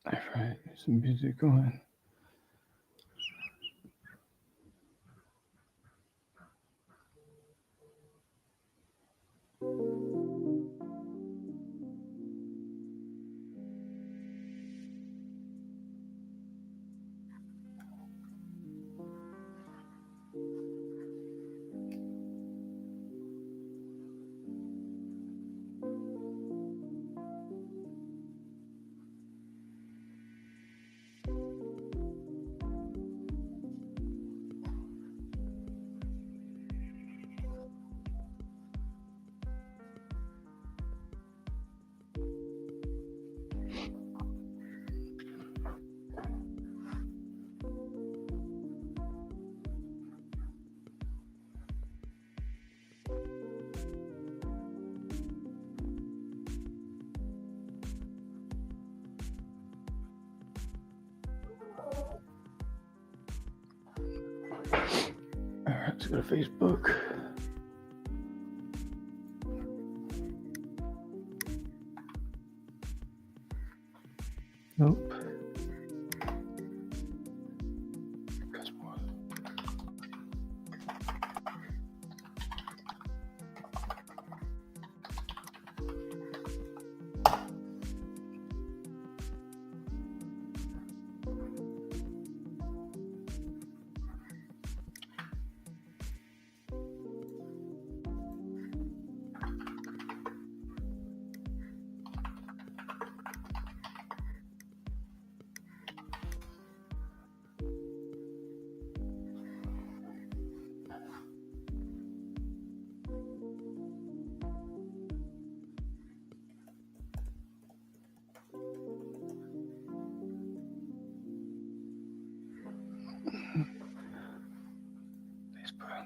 All right, some music going. All right, let's go to Facebook. Nope. CosmicWars. Facebook.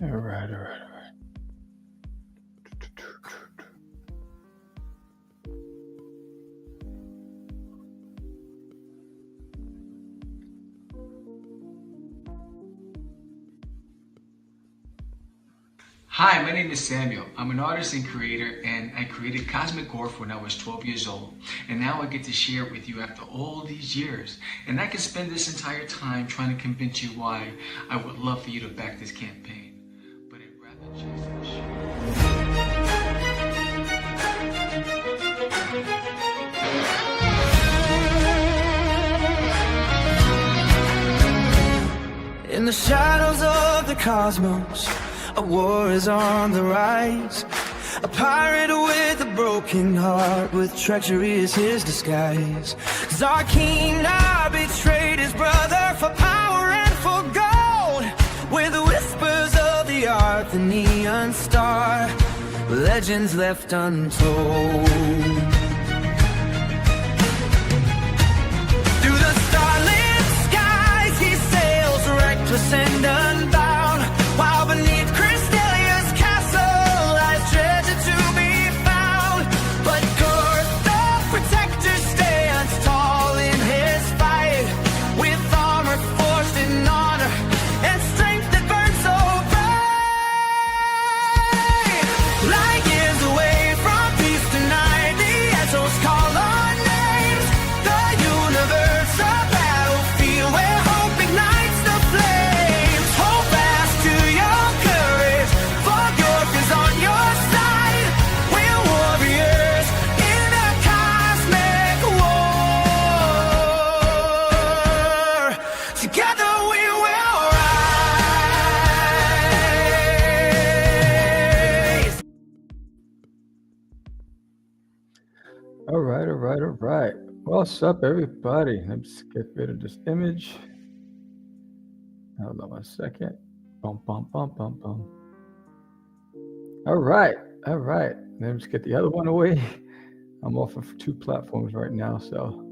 All right. Hi, my name is Samuel. I'm an artist and creator, and I created CosmicWars when I was 12 years old. And now I get to share it with you after all these years. And I can spend this entire time trying to convince you why I would love for you to back this campaign. But I'd rather just In the shadows of the cosmos, a war is on the rise. A pirate with a broken heart, with treachery is his disguise. 'Cause our king now betrayed his brother for power and for gold. With the whispers of the art, the neon star, legends left untold. Through the starlit skies he sails, reckless and unbound, while beneath Crystalia's castle lies treasure to be found. But Gorth, the protector, stands tall in his fight, with armor forged in honor and strength that burns so bright. Light years away from peace tonight, the echoes call our names. The universe, a battlefield where hope ignites the flames. Hold fast to your courage, for Gorth is on your side. We're warriors in a cosmic war. Together we will rise. All right. What's up, everybody? Let's get rid of this image. Hold on 1 second. Bum. All right. Let me just get the other one away. I'm off of 2 platforms right now, so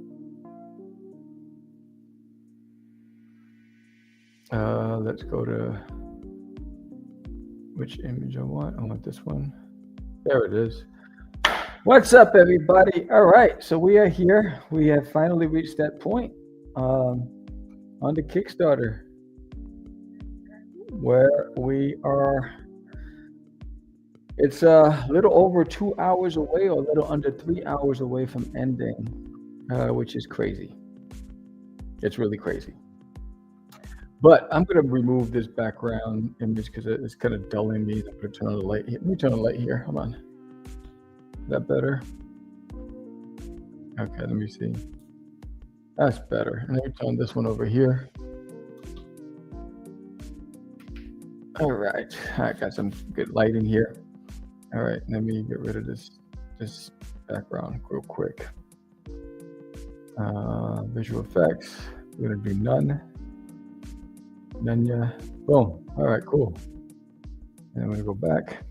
let's go to which image I want. I want this one. There it is. What's up, everybody? All right, so we are here. We have finally reached that point on the Kickstarter where we are. It's a little over 2 hours away, or a little under 3 hours away from ending, which is crazy. It's really crazy. But I'm going to remove this background image because it's kind of dulling me. I'm going to turn on the light. Let me turn on the light here. Hold on. Is that better? Okay, let me see. That's better. And let me turn this one over here. All right, I got some good lighting here. All right, let me get rid of this background real quick. Visual effects, we're gonna do none. Yeah. Boom. All right, cool. And I'm gonna go back.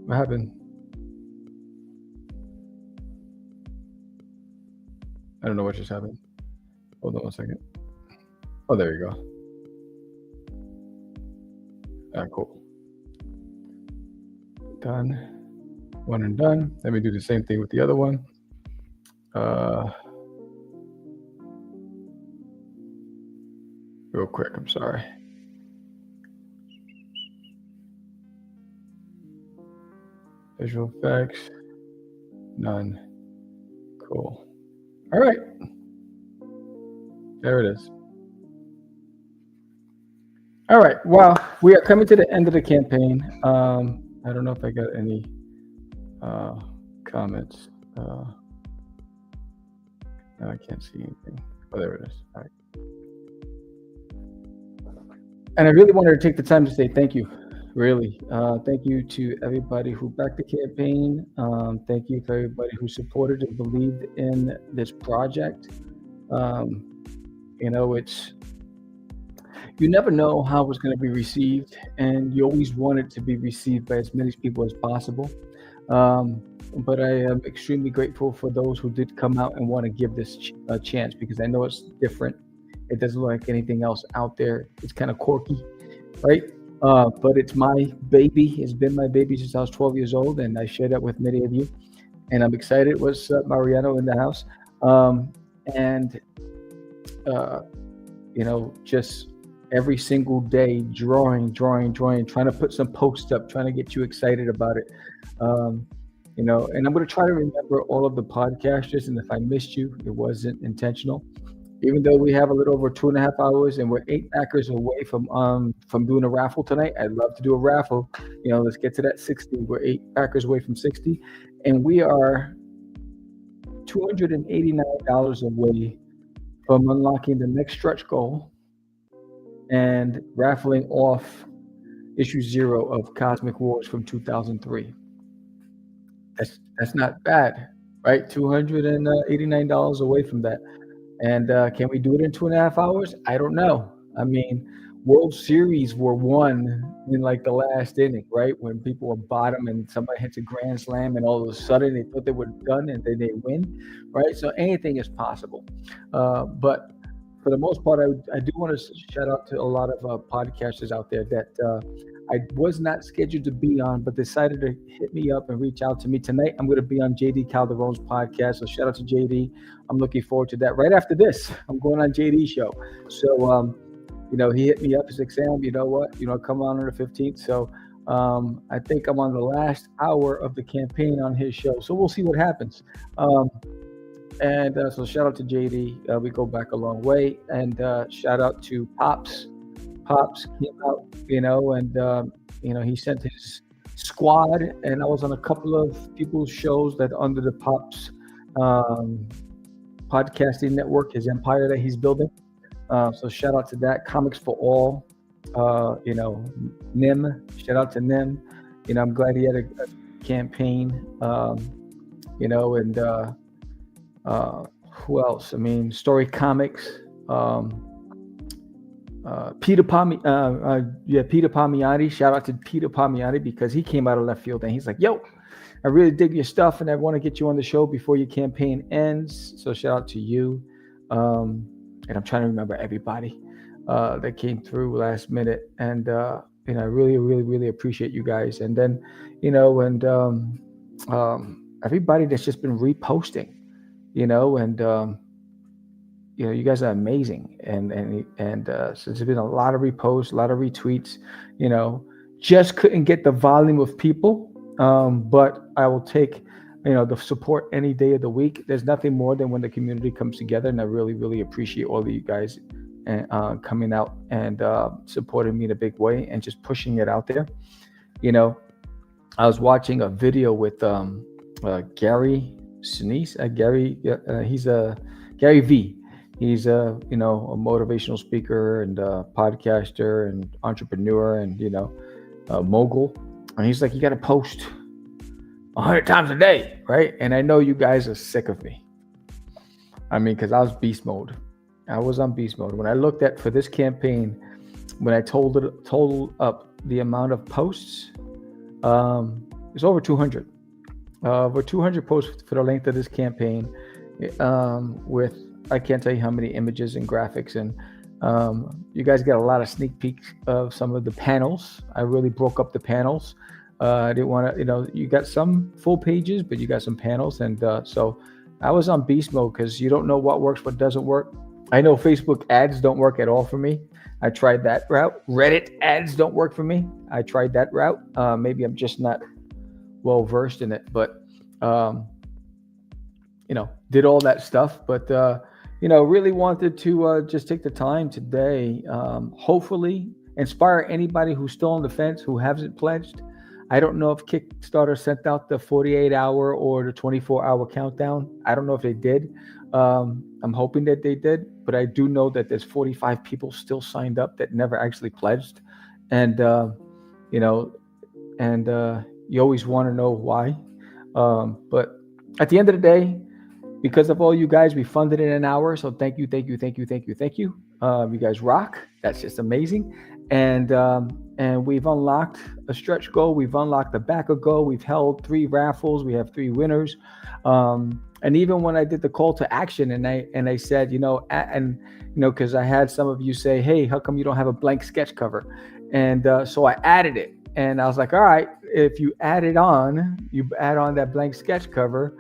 What happened? I don't know what just happened. Hold on 1 second. Oh, there you go. All right, cool. Done. One and done. Let me do the same thing with the other one. Real quick, I'm sorry. Visual effects, none. Cool. All right. There it is. All right. Well, we are coming to the end of the campaign. I don't know if I got any comments. No, I can't see anything. Oh, there it is. All right. And I really wanted to take the time to say thank you. Really. Thank you to everybody who backed the campaign. Thank you to everybody who supported and believed in this project. You never know how it's going to be received, and you always want it to be received by as many people as possible. But I am extremely grateful for those who did come out and want to give this a chance, because I know it's different. It doesn't look like anything else out there. It's kind of quirky, right? But it's my baby. It's been my baby since I was 12 years old, and I share that with many of you. And I'm excited. What's up, Mariano in the house? And uh, just every single day, drawing, trying to put some posts up, trying to get you excited about it. Um, and I'm going to try to remember all of the podcasters. And if I missed you, it wasn't intentional. Even though we have a little over 2.5 hours and we're 8 backers away from doing a raffle tonight, I'd love to do a raffle. Let's get to that 60. We're 8 backers away from 60, and we are $289 away from unlocking the next stretch goal and raffling off issue 0 of Cosmic Wars from 2003. That's not bad, right? $289 away from that. And can we do it in 2.5 hours? I don't know. I mean, World Series were won in like the last inning, right? When people were bottom and somebody hits a grand slam and all of a sudden they thought they were done and then they win, right? So anything is possible. But for the most part, I do want to shout out to a lot of podcasters out there that I was not scheduled to be on, but decided to hit me up and reach out to me tonight. I'm going to be on JD Calderon's podcast. So shout out to JD. I'm looking forward to that. Right after this, I'm going on JD's show. So, he hit me up. He's like, Sam, you know what? Come on the 15th. So I think I'm on the last hour of the campaign on his show. So we'll see what happens. And so shout out to JD. We go back a long way. And shout out to Pops. Pops came out, and he sent his squad, and I was on a couple of people's shows that under the Pops podcasting network, his empire that he's building. So shout out to that. Comics for All, Nim. Shout out to Nim. I'm glad he had a campaign. And who else? I mean, Story Comics. Peter Palmiotti. Shout out to Peter Palmiotti because he came out of left field and he's like, yo, I really dig your stuff and I want to get you on the show before your campaign ends. So shout out to you. And I'm trying to remember everybody that came through last minute. And I really, really, really appreciate you guys. And then, everybody that's just been reposting, you guys are amazing, and so there's been a lot of reposts, a lot of retweets. Just couldn't get the volume of people, but I will take, the support any day of the week. There's nothing more than when the community comes together, and I really, really appreciate all of you guys coming out and supporting me in a big way and just pushing it out there. I was watching a video with Gary Sinise. He's Gary V. He's a motivational speaker and podcaster and entrepreneur and mogul. And he's like, you got to post 100 times a day, right? And I know you guys are sick of me. I mean, because I was beast mode. I was on beast mode. When I looked at for this campaign, when I totaled up the amount of posts, it's over 200. Over 200 posts for the length of this campaign, with I can't tell you how many images and graphics, and you guys got a lot of sneak peeks of some of the panels. I really broke up the panels. I didn't want to, you got some full pages, but you got some panels, and so I was on beast mode because you don't know what works, what doesn't work. I know Facebook ads don't work at all for me. I tried that route. Reddit ads don't work for me. I tried that route. Maybe I'm just not well versed in it, but did all that stuff, but really wanted to just take the time today, hopefully inspire anybody who's still on the fence, who hasn't pledged. I don't know if Kickstarter sent out the 48-hour or the 24-hour countdown. I don't know if they did. I'm hoping that they did, but I do know that there's 45 people still signed up that never actually pledged. And, you always want to know why. But at the end of the day, because of all you guys, we funded it in an hour. So thank you. You guys rock. That's just amazing. And we've unlocked a stretch goal. We've unlocked a backer goal. We've held 3 raffles. We have 3 winners. And even when I did the call to action, and I said, because I had some of you say, hey, how come you don't have a blank sketch cover? And so I added it, and I was like, all right, if you add on that blank sketch cover,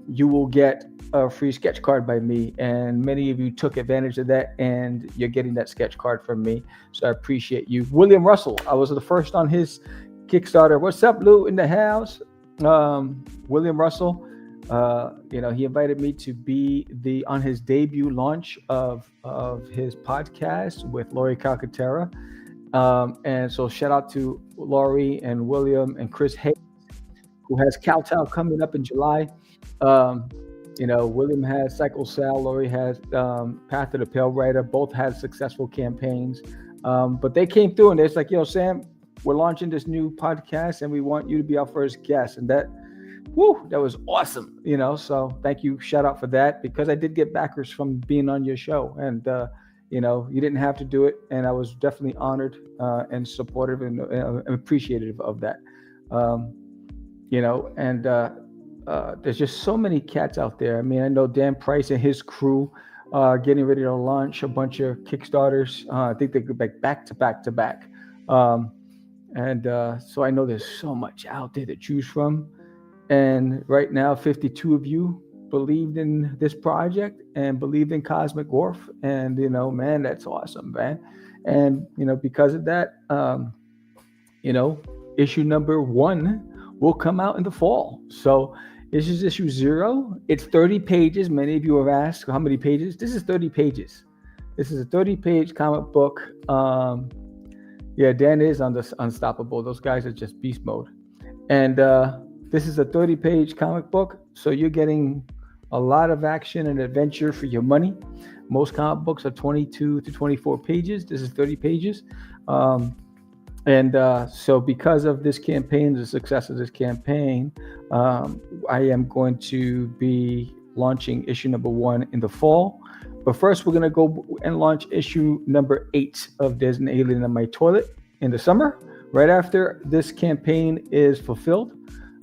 you will get a free sketch card by me. And many of you took advantage of that, and you're getting that sketch card from me. So I appreciate you. William Russell, I was the first on his Kickstarter. What's up, Lou, in the house? William Russell, he invited me to be on his debut launch of his podcast with Lori Calcaterra. And so shout out to Laurie and William and Chris Hayes, who has Kowtow coming up in July. William has Cycle Sal, Laurie has Path of the Pale Rider. Both had successful campaigns. But they came through and they're like, Sam, we're launching this new podcast and we want you to be our first guest. And that was awesome. So thank you. Shout out for that, because I did get backers from being on your show. And, you didn't have to do it. And I was definitely honored and supportive and appreciative of that. There's just so many cats out there. I mean, I know Dan Price and his crew getting ready to launch a bunch of Kickstarters. I think they go back to back. So I know there's so much out there to choose from. And right now, 52 of you believed in this project and believed in Cosmic Wars. And, man, that's awesome, man. And, because of that, issue number 1 will come out in the fall. So this is issue 0. It's 30 pages. Many of you have asked how many pages. This is 30 pages. This is a 30-page comic book. Dan is on this Unstoppable. Those guys are just beast mode. And this is a 30-page comic book. So you're getting a lot of action and adventure for your money. Most comic books are 22 to 24 pages. This is 30 pages. So because of this campaign, the success of this campaign, I am going to be launching issue number 1 in the fall. But first, we're going to go and launch issue number 8 of There's an Alien in My Toilet in the summer, right after this campaign is fulfilled.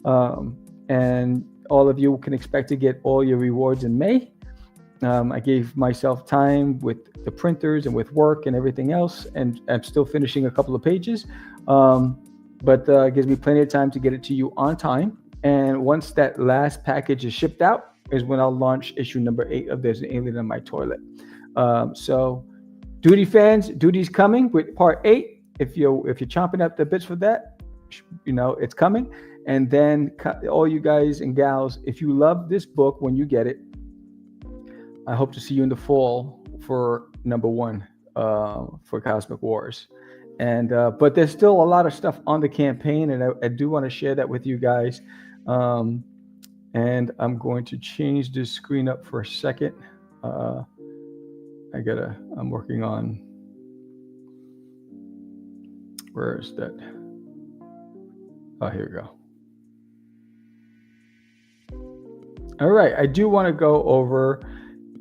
And all of you can expect to get all your rewards in May. I gave myself time with the printers and with work and everything else, and I'm still finishing a couple of pages. But it gives me plenty of time to get it to you on time. And once that last package is shipped out is when I'll launch issue number 8 of There's an Alien in My Toilet. So Duty fans, Duty's coming with part 8. If you're chomping at the bits for that, it's coming. And then all you guys and gals, if you love this book when you get it, I hope to see you in the fall for number 1 for Cosmic Wars. And but there's still a lot of stuff on the campaign, and I do want to share that with you guys. And I'm going to change this screen up for a second. I'm working on, where is that? Oh, here we go. All right, I do want to go over,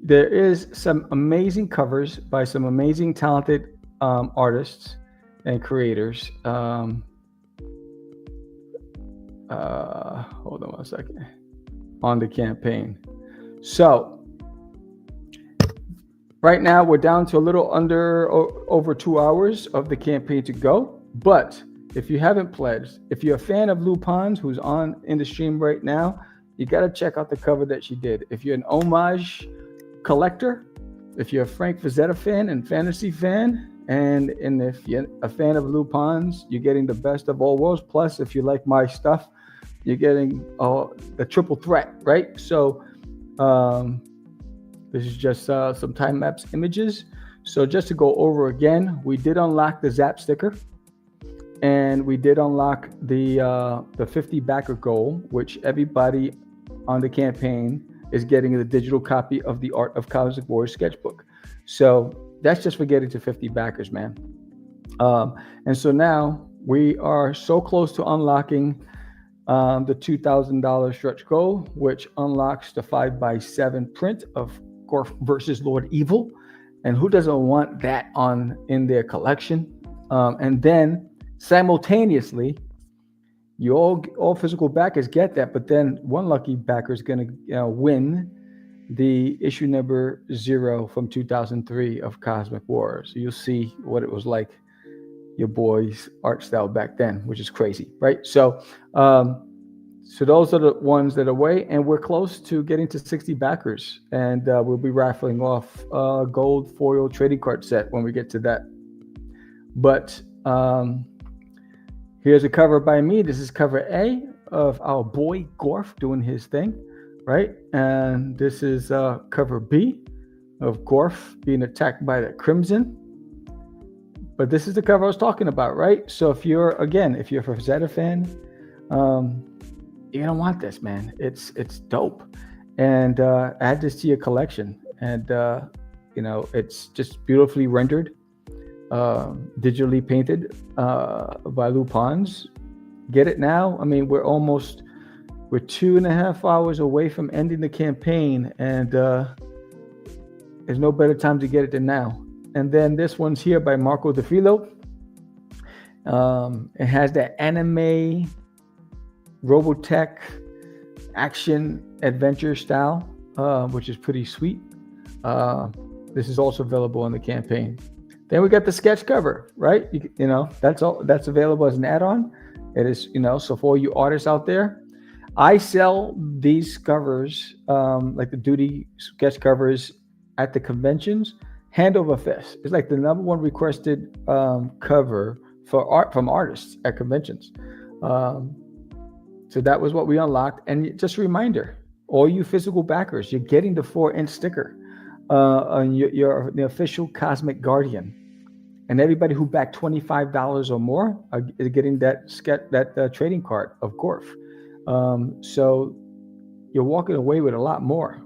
there is some amazing covers by some amazing talented artists and creators. Hold on one second. On the campaign. So right now we're down to a little over 2 hours of the campaign to go. But if you haven't pledged, if you're a fan of Lou Pons, who's on in the stream right now, you got to check out the cover that she did. If you're an homage collector, if you're a Frank Frazetta fan and fantasy fan, and if you're a fan of Lou Pons, you're getting the best of all worlds. Plus, if you like my stuff, you're getting the triple threat, right? So this is just some time-lapse images. So just to go over again, we did unlock the Zap sticker, and we did unlock the 50 backer goal, which everybody on the campaign is getting the digital copy of the Art of Cosmic Wars sketchbook. So that's just for getting to 50 backers, man. And so now we are so close to unlocking the $2,000 stretch goal, which unlocks the 5x7 print of Gorf versus Lord Evil. And who doesn't want that in their collection? And then simultaneously, You all physical backers get that, but then one lucky backer is going to win the issue number 0 from 2003 of Cosmic Wars. So you'll see what it was like, your boy's art style back then, which is crazy, right? So those are the ones that are away, and we're close to getting to 60 backers, and we'll be raffling off a gold foil trading card set when we get to that. But here's a cover by me. This is cover A of our boy Gorf doing his thing, right? And this is cover B of Gorf being attacked by the Crimson. But this is the cover I was talking about, right? So if you're a Frazetta fan, you're gonna want this, man. It's dope, and add this to your collection. And it's just beautifully rendered, digitally painted by Lou Pons. Get it now. I mean, we're 2.5 hours away from ending the campaign, and there's no better time to get it than now. And then this one's here by Marco DeFilo. It has that anime Robotech action adventure style, which is pretty sweet. This is also available in the campaign. Then we got the sketch cover, right? That's available as an add-on. It is, so for all you artists out there, I sell these covers, like the duty sketch covers at the conventions, hand over fist. It's like the number one requested cover for art from artists at conventions. So that was what we unlocked. And just a reminder, all you physical backers, you're getting the 4-inch sticker on your the official Cosmic Guardian. And everybody who backed $25 or more is getting that trading card of Gorf. So you're walking away with a lot more.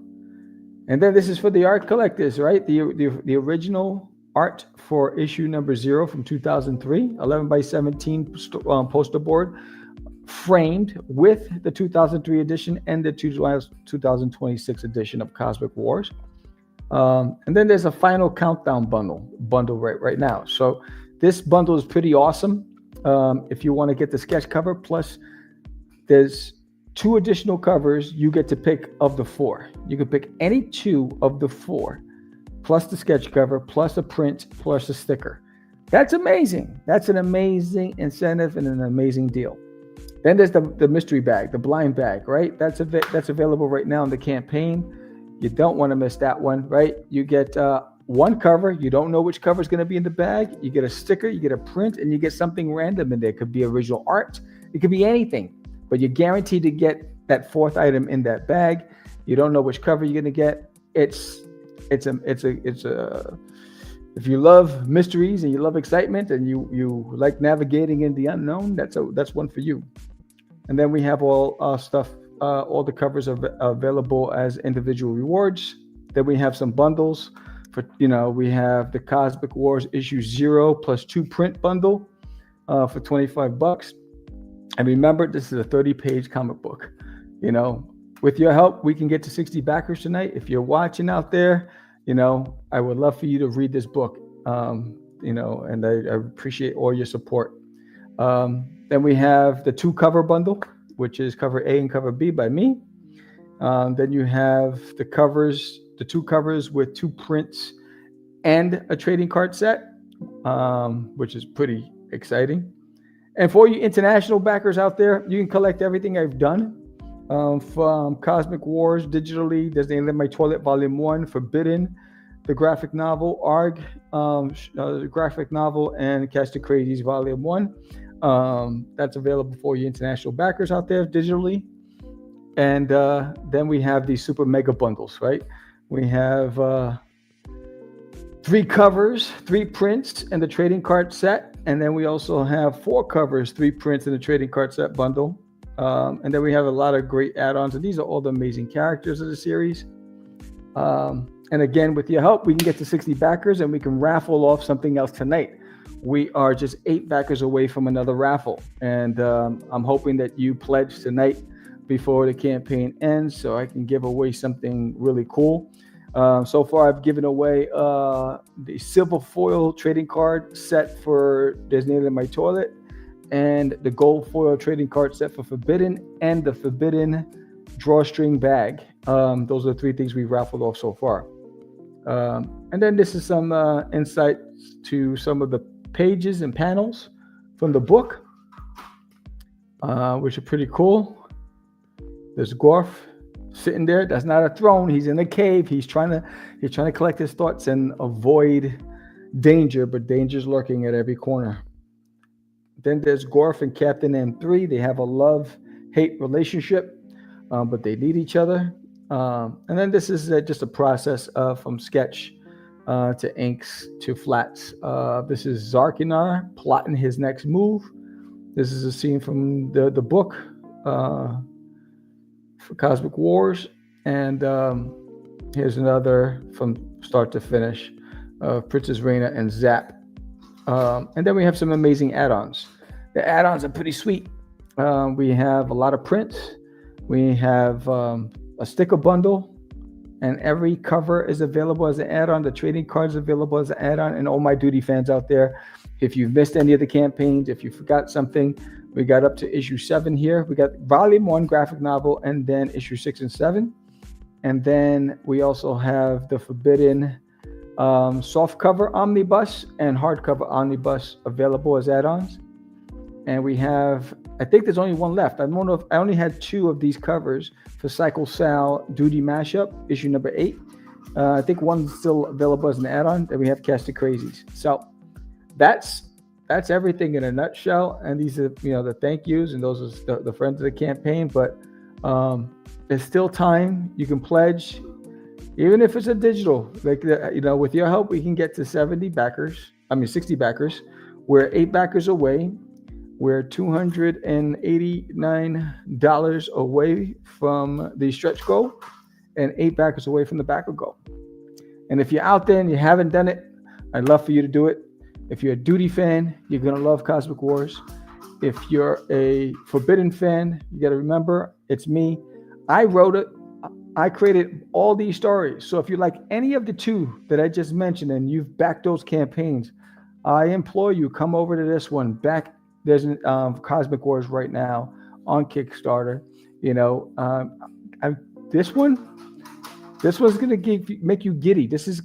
And then this is for the art collectors, right? The original art for issue number 0 from 2003, 11 by 17 poster board, framed with the 2003 edition and the 2026 edition of Cosmic Wars. And then there's a final countdown bundle right now. So this bundle is pretty awesome. If you want to get the sketch cover, plus there's 2 additional covers you get to pick of the 4. You can pick any 2 of the 4, plus the sketch cover, plus a print, plus a sticker. That's amazing. That's an amazing incentive and an amazing deal. Then there's the mystery bag, the blind bag, right? That's available right now in the campaign. You don't want to miss that one, right? You get 1 cover. You don't know which cover is going to be in the bag. You get a sticker, you get a print, and you get something random in there. It could be original art. It could be anything. But you're guaranteed to get that 4th item in that bag. You don't know which cover you're going to get. It's a if you love mysteries and you love excitement and you like navigating in the unknown, that's one for you. And then we have all stuff, all the covers are available as individual rewards. Then we have some bundles for, we have the Cosmic Wars issue 0 plus 2 print bundle for $25. And remember, this is a 30-page comic book. With your help, we can get to 60 backers tonight. If you're watching out there, I would love for you to read this book, and I appreciate all your support. Then we have the 2 cover bundle, which is cover A and cover B by me. Then you have the 2 covers with 2 prints and a trading card set, which is pretty exciting. And for you international backers out there, you can collect everything I've done from Cosmic Wars digitally. There's the End of My Toilet Volume 1, Forbidden, the graphic novel, ARG, the graphic novel, and Catch the Crazies Volume 1. That's available for you international backers out there digitally. And then we have these super mega bundles, right? We have 3 covers, 3 prints, and the trading card set. And then we also have 4 covers, 3 prints, and the trading card set bundle. And then we have a lot of great add-ons. And these are all the amazing characters of the series. And again, with your help, we can get to 60 backers and we can raffle off something else tonight. We are just 8 backers away from another raffle. And I'm hoping that you pledge tonight before the campaign ends so I can give away something really cool. So far, I've given away the silver foil trading card set for There's Nail in My Toilet and the gold foil trading card set for Forbidden, and the Forbidden drawstring bag. Those are the 3 things we've raffled off so far. And then this is some insight to some of the pages and panels from the book, which are pretty cool. There's Gorf sitting there. That's not a throne. He's in a cave. He's trying to collect his thoughts and avoid danger, but danger's lurking at every corner. Then there's Gorf and Captain M3. They have a love-hate relationship, but they need each other. And then this is just a process from sketch to inks to flats. This is Zarkinar plotting his next move. This is a scene from the book for Cosmic Wars. And here's another from start to finish of Princess Reina and Zap. And then we have some amazing add-ons. The add-ons are pretty sweet. We have a lot of prints. We have a sticker bundle, and every cover is available as an add-on. The trading cards available as an add-on. And all my duty fans out there, if you've missed any of the campaigns, if you forgot something, we got up to issue 7 here. We got volume 1 graphic novel, and then issue 6 and 7. And then we also have the Forbidden softcover omnibus and hardcover omnibus available as add-ons. And we have, I think there's only 1 left. I don't know if I only had 2 of these covers for Cycle Sal Duty Mashup, issue number 8. I think 1's still available as an add-on. Then we have Cast of Crazies. So that's everything in a nutshell. And these are, the thank yous, and those are the friends of the campaign. But there's still time. You can pledge, even if it's a digital. Like, with your help, we can get to 60 backers. We're 8 backers away. We're $289 away from the stretch goal and 8 backers away from the backer goal. And if you're out there and you haven't done it, I'd love for you to do it. If you're a Duty fan, you're going to love Cosmic Wars. If you're a Forbidden fan, you got to remember, it's me. I wrote it. I created all these stories. So if you like any of the 2 that I just mentioned and you've backed those campaigns, I implore you, come over to this one. There's Cosmic Wars right now on Kickstarter. This one's gonna make you giddy. This is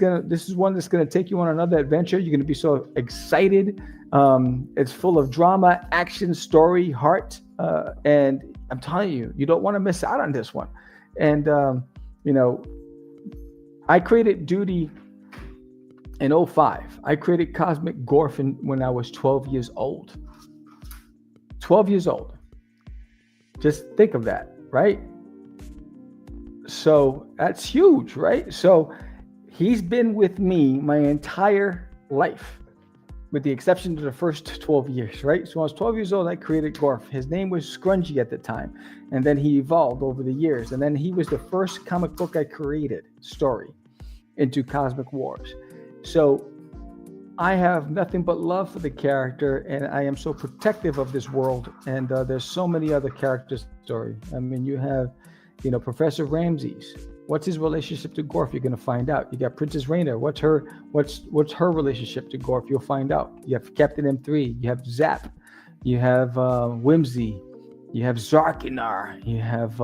one that's gonna take you on another adventure. You're gonna be so excited. It's full of drama, action, story, heart, and I'm telling you, you don't want to miss out on this one. And I created Duty in 2005. I created Cosmic Gorf when I was 12 years old. 12 years old. Just think of that, right? So that's huge, right? So he's been with me my entire life, with the exception of the first 12 years, right? So when I was 12 years old, I created Gorf. His name was Scrungy at the time. And then he evolved over the years. And then he was the first comic book I created, story, into Cosmic Wars. So I have nothing but love for the character, and I am so protective of this world. And there's so many other characters in the story. I mean, you have, Professor Ramses. What's his relationship to Gorf? You're going to find out. You got Princess Reina. What's her relationship to Gorf? You'll find out. You have Captain M3. You have Zap. You have Whimsy. You have Zarkinar. You have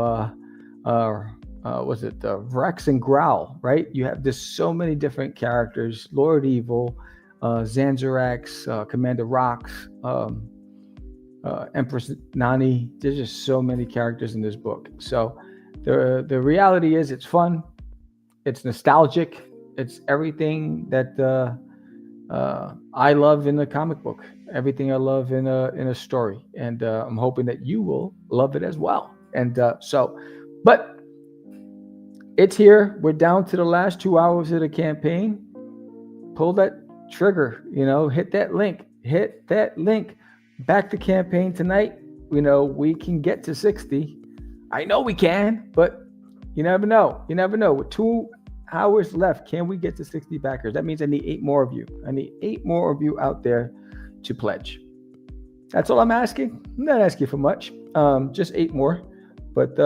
Rex and Growl, right? You have there's so many different characters. Lord Evil, Zanzarax, Commander Rox, Empress Nani. There's just so many characters in this book. So the reality is, it's fun, it's nostalgic, it's everything that I love in a comic book, everything I love in a story, and I'm hoping that you will love it as well. And but it's here. We're down to the last 2 hours of the campaign. Pull that trigger, hit that link, back the campaign tonight. We can get to 60. I know we can, but you never know. With 2 hours left, can we get to 60 backers? That means I need 8 more of you. I need 8 more of you out there to pledge. That's all I'm asking. I'm not asking for much. Just 8 more. But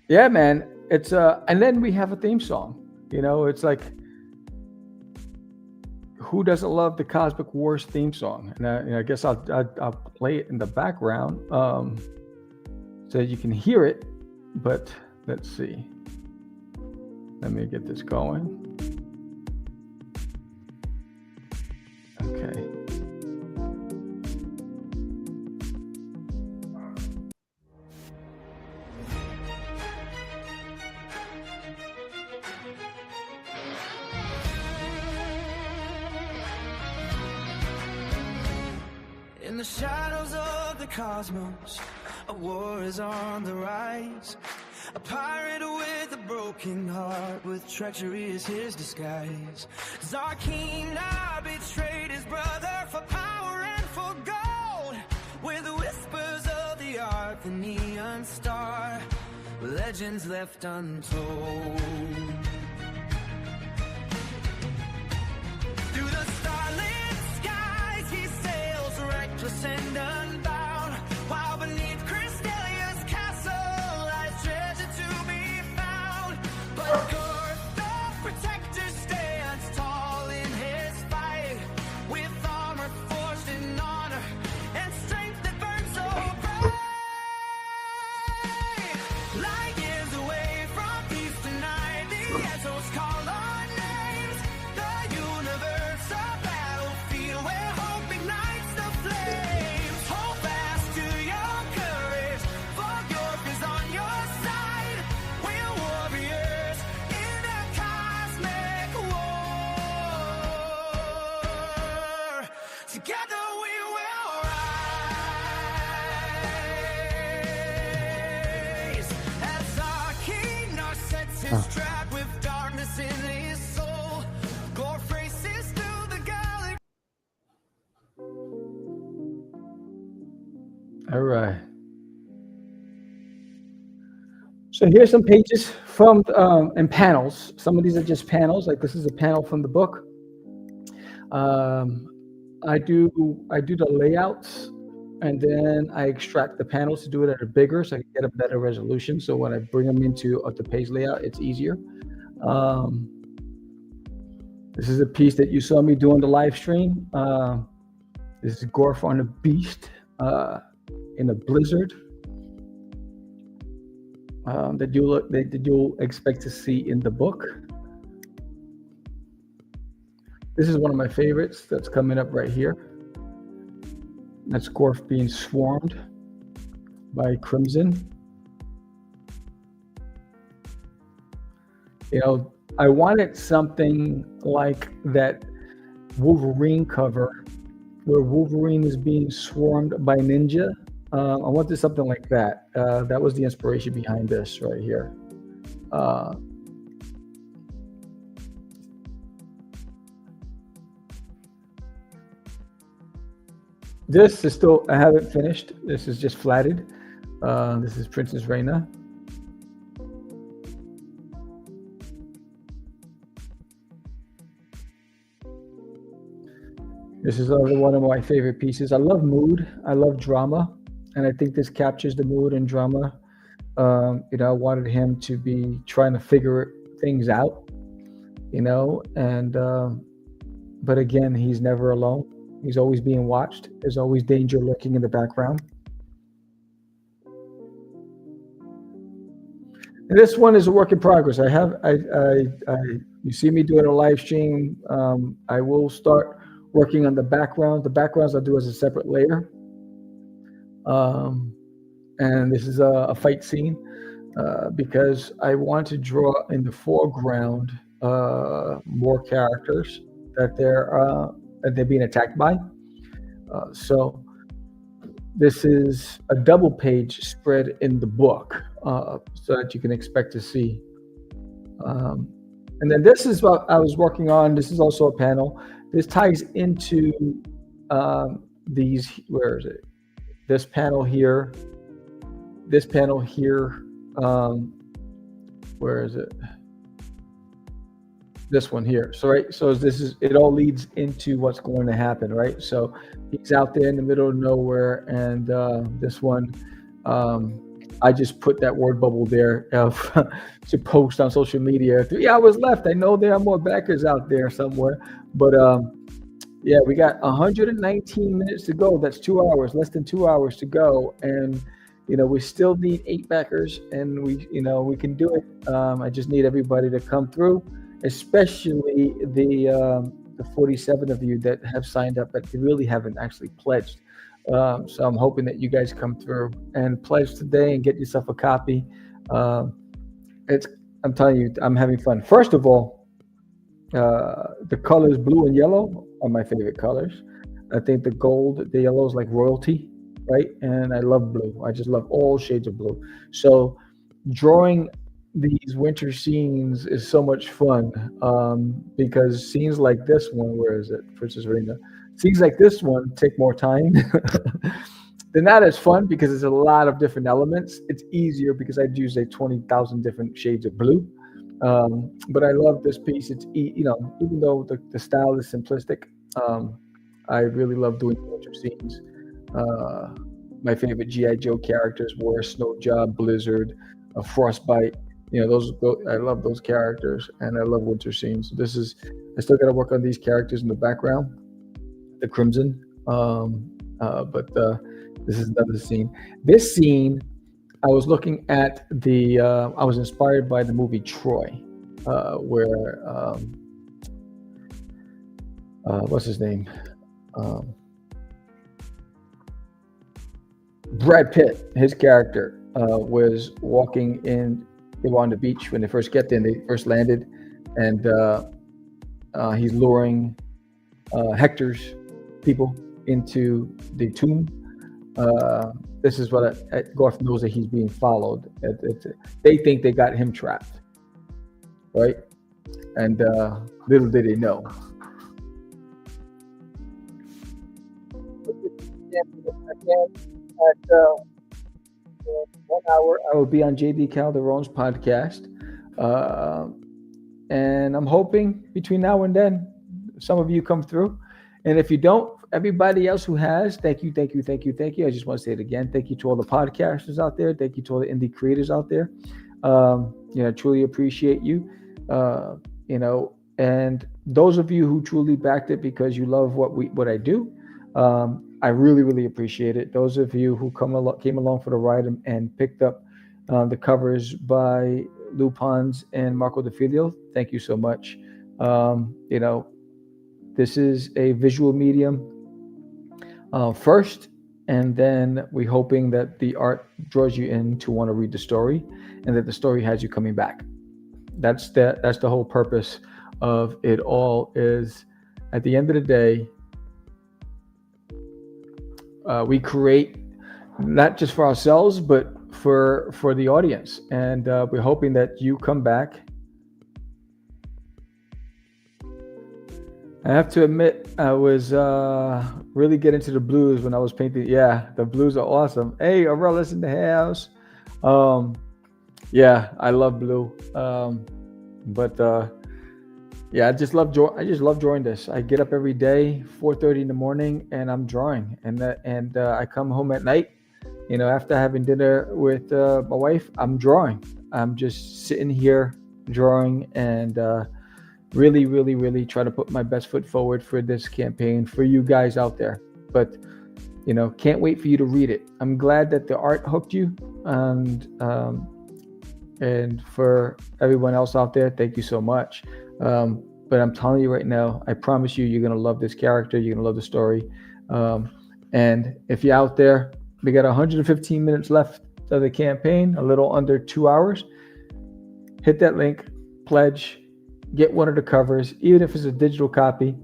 yeah, man. It's and then we have a theme song. It's like, who doesn't love the Cosmic Wars theme song? And I guess I'll play it in the background so you can hear it. But let's see. Let me get this going. Okay. In the shadows of the cosmos, a war is on the rise. A pirate with a broken heart, with treachery as his disguise. Zarkina betrayed his brother for power and for gold. With the whispers of the art, the neon star, legends left untold. Through the starlit skies he sails, reckless and unbound, while beneath Crystalia's castle lies treasure to be found. But Gorth, the protector, stands tall in his fight, with armor forged in honor and strength that burns so bright. Light years away from peace tonight, the Ezos call our names. The universe, a battlefield where hope ignites the flames. Hold fast to your courage, for York is on your side. We're warriors in a cosmic war. Together we will rise. As Zarkina sets his trap with darkness in his soul, Gorth races through the galaxy. All right. So here's some pages from and panels. Some of these are just panels. Like this is a panel from the book. I do the layouts, and then I extract the panels to do it at a bigger, so I can get a better resolution. So when I bring them into the page layout, it's easier. This is a piece that you saw me do on the live stream. This is Gorth on a beast in a blizzard that you'll expect to see in the book. This is one of my favorites that's coming up right here. That's Gorth being swarmed by Crimson. You know, I wanted something like that Wolverine cover where Wolverine is being swarmed by Ninja. I wanted something like that. That was the inspiration behind this right here. This is still, I haven't finished. This is just flatted. This is Princess Reina. This is another one of my favorite pieces. I love mood. I love drama. And I think this captures the mood and drama. You know, I wanted him to be trying to figure things out, you know, and, but again, he's never alone. He's always being watched. There's always danger lurking in the background. And this one is a work in progress. You see me doing a live stream. I will start working on the background. The backgrounds I'll do as a separate layer. And this is a fight scene because I want to draw in the foreground more characters that they're being attacked by. So this is a double page spread in the book so that you can expect to see. And then this is what I was working on. This is also a panel. This ties into these, where is it? This panel here, this panel here, where is it? This one here. So right, so this is, it all leads into what's going to happen, right? So he's out there in the middle of nowhere, and this one, I just put that word bubble there to post on social media. 3 hours left. I know there are more backers out there somewhere, but Yeah, we got 119 minutes to go. That's 2 hours, less than 2 hours to go, and we still need 8 backers, and we can do it. I just need everybody to come through, especially the 47 of you that have signed up, but really haven't actually pledged. So I'm hoping that you guys come through and pledge today and get yourself a copy. Um, it's I'm telling you, I'm having fun. First of all, the colors blue and yellow are my favorite colors. I think the yellow is like royalty, right? And I love blue. I just love all shades of blue. So drawing these winter scenes is so much fun, because scenes like this one, where is it, Princess Arena? Scenes like this one take more time. They're not as fun because there's a lot of different elements. It's easier because I'd use 20,000 different shades of blue. But I love this piece. Even though the style is simplistic, I really love doing winter scenes. Uh, my favorite GI Joe characters were Snow Job, Blizzard, Frostbite. I love those characters, and I love winter scenes. I still got to work on these characters in the background, the Crimson. But this is another scene. This scene, I was looking at I was inspired by the movie Troy, where what's his name? Brad Pitt, his character, was walking in. They were on the beach when they first get there, and they first landed, and he's luring Hector's people into the tomb. This is what Garth knows, that he's being followed. They think they got him trapped, right? And little did they know. At 1 hour, I will be on JD Calderon's podcast, and I'm hoping between now and then some of you come through. And if you don't, everybody else who has, thank you. I just want to say it again. Thank you to all the podcasters out there. Thank you to all the indie creators out there. Truly appreciate you. And those of you who truly backed it because you love what I do, I really, really appreciate it. Those of you who came along for the ride and picked up the covers by Lou Pons and Marco DeFilio, thank you so much. This is a visual medium first, and then we're hoping that the art draws you in to want to read the story, and that the story has you coming back. That's the whole purpose of it all. Is at the end of the day, we create not just for ourselves, but for the audience, and we're hoping that you come back. I have to admit, I was really getting into the blues when I was painting. Yeah, the blues are awesome. Hey, Aurelis in the house. Yeah, I love blue. Yeah, I just love drawing this. I get up every day, 4:30 in the morning, and I'm drawing. And I come home at night, after having dinner with my wife, I'm drawing. I'm just sitting here drawing, and really, really, really try to put my best foot forward for this campaign for you guys out there. But can't wait for you to read it. I'm glad that the art hooked you, and for everyone else out there, thank you so much. But I'm telling you right now, I promise you're gonna love this character. You're gonna love the story. And if you're out there, we got 115 minutes left of the campaign, a little under 2 hours. Hit that link, pledge. Get one of the covers, even if it's a digital copy.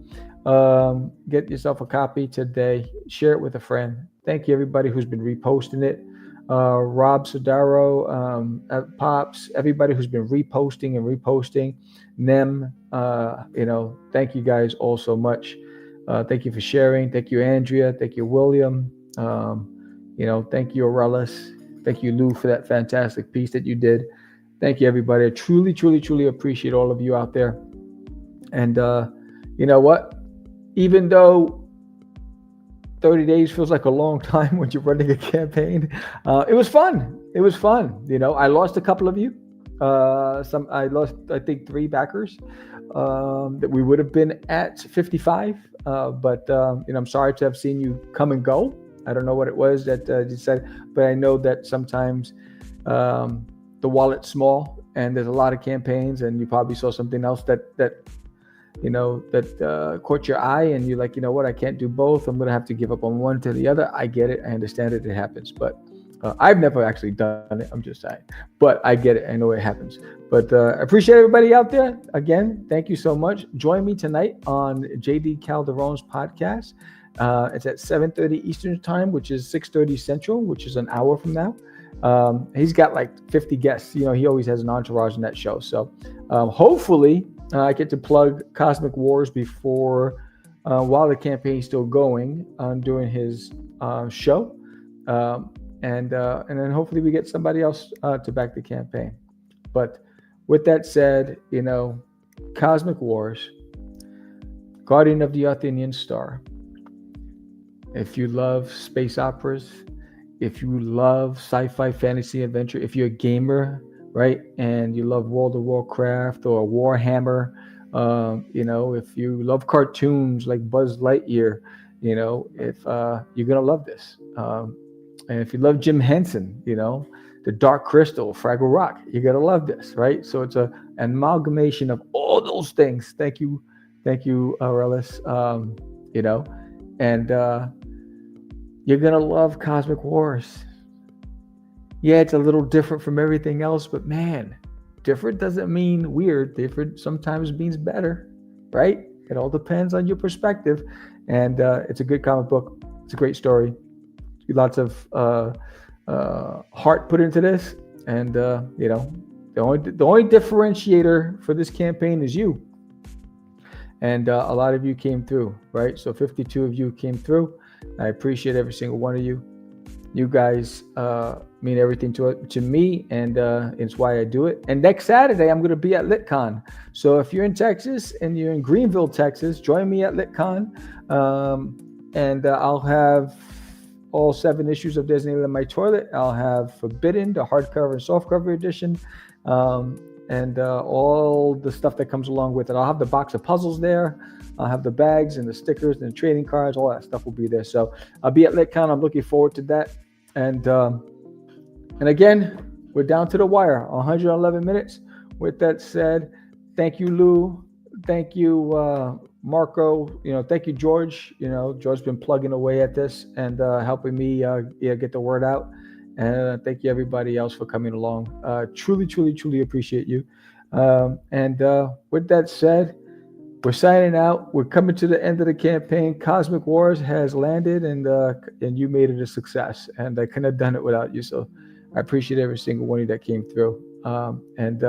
Get yourself a copy today. Share it with a friend. Thank you, everybody who's been reposting it. Rob Sodaro, Pops, everybody who's been reposting. Nem, thank you guys all so much. Thank you for sharing. Thank you, Andrea. Thank you, William. Thank you, Aurelis. Thank you, Lou, for that fantastic piece that you did. Thank you, everybody. I truly, truly, truly appreciate all of you out there. And you know what? Even though 30 days feels like a long time when you're running a campaign, it was fun. I lost a couple of you. I lost, I think, 3 backers that we would have been at 55. But I'm sorry to have seen you come and go. I don't know what it was that you said, but I know that sometimes the wallet's small and there's a lot of campaigns, and you probably saw something else that caught your eye, and you're like, you know what, I can't do both. I'm gonna have to give up on one to the other. I get it. I understand it. It happens, but I've never actually done it. I'm just saying, but I get it. I know it happens. But I appreciate everybody out there. Again, thank you so much. Join me tonight on JD Calderon's podcast. It's at 7:30 Eastern time, which is 6:30 Central, which is an hour from now. He's got like 50 guests. He always has an entourage in that show. So hopefully I get to plug Cosmic Wars before, while the campaign is still going, doing his show. And then hopefully we get somebody else to back the campaign. But with that said, Cosmic Wars, Guardian of the Athenian Star. If you love space operas, if you love sci-fi, fantasy, adventure, if you're a gamer, right, and you love World of Warcraft or Warhammer, if you love cartoons like Buzz Lightyear, if you're gonna love this. And if you love Jim Henson, the Dark Crystal, Fraggle Rock, you're gonna love this, right? So it's an amalgamation of all those things. Thank you, Aurelis. And you're gonna love Cosmic Wars. Yeah, it's a little different from everything else, but man, different doesn't mean weird. Different sometimes means better, right? It all depends on your perspective. And it's a good comic book. It's a great story. Lots of heart put into this, and the only differentiator for this campaign is you. And a lot of you came through, right? So 52 of you came through. I appreciate every single one of you. You guys mean everything to me, and it's why I do it. And next Saturday, I'm going to be at LitCon. So if you're in Texas and you're in Greenville, Texas, join me at LitCon, and I'll have all 7 issues of Designated in my toilet. I'll have Forbidden, the hardcover and softcover edition, and all the stuff that comes along with it. I'll have the box of puzzles there. I'll have the bags and the stickers and the trading cards. All that stuff will be there. So I'll be at LitCon. I'm looking forward to that. And again, we're down to the wire, 111 minutes. With that said, thank you, Lou. Thank you, Marco. Thank you, George. George's been plugging away at this and helping me get the word out. And thank you, everybody else, for coming along. Truly, truly, truly appreciate you. And with that said, we're signing out. We're coming to the end of the campaign. Cosmic Wars has landed, and you made it a success. And I couldn't have done it without you. So I appreciate every single one of you that came through. And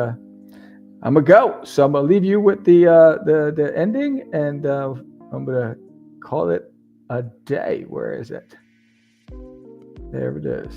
I'm gonna go. So I'm gonna leave you with the ending, and I'm gonna call it a day. Where is it? There it is.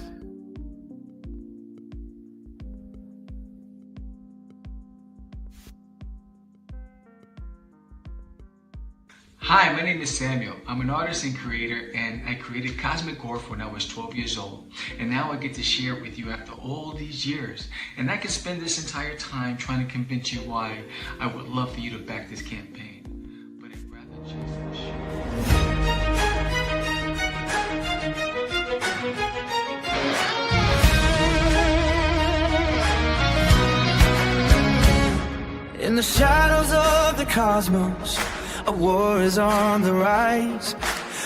Hi, my name is Samuel. I'm an artist and creator, and I created Cosmic Gorf when I was 12 years old. And now I get to share it with you after all these years. And I can spend this entire time trying to convince you why I would love for you to back this campaign. But I'd rather just In the shadows of the cosmos, a war is on the rise.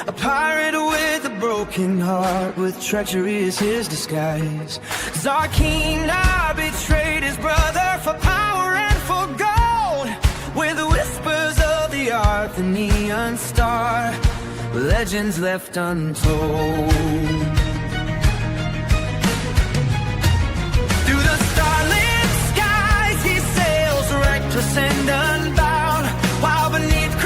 A pirate with a broken heart, with treachery as his disguise. Zarkina betrayed his brother for power and for gold. With the whispers of the art, the neon star, legends left untold. Through the starlit skies he sails, reckless and unbound, while beneath the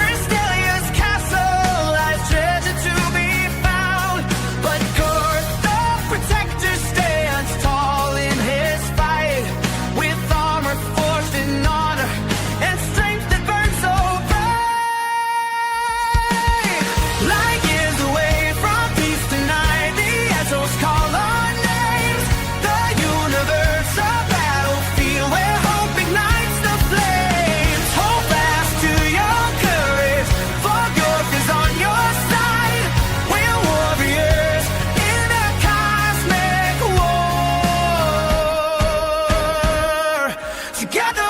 Together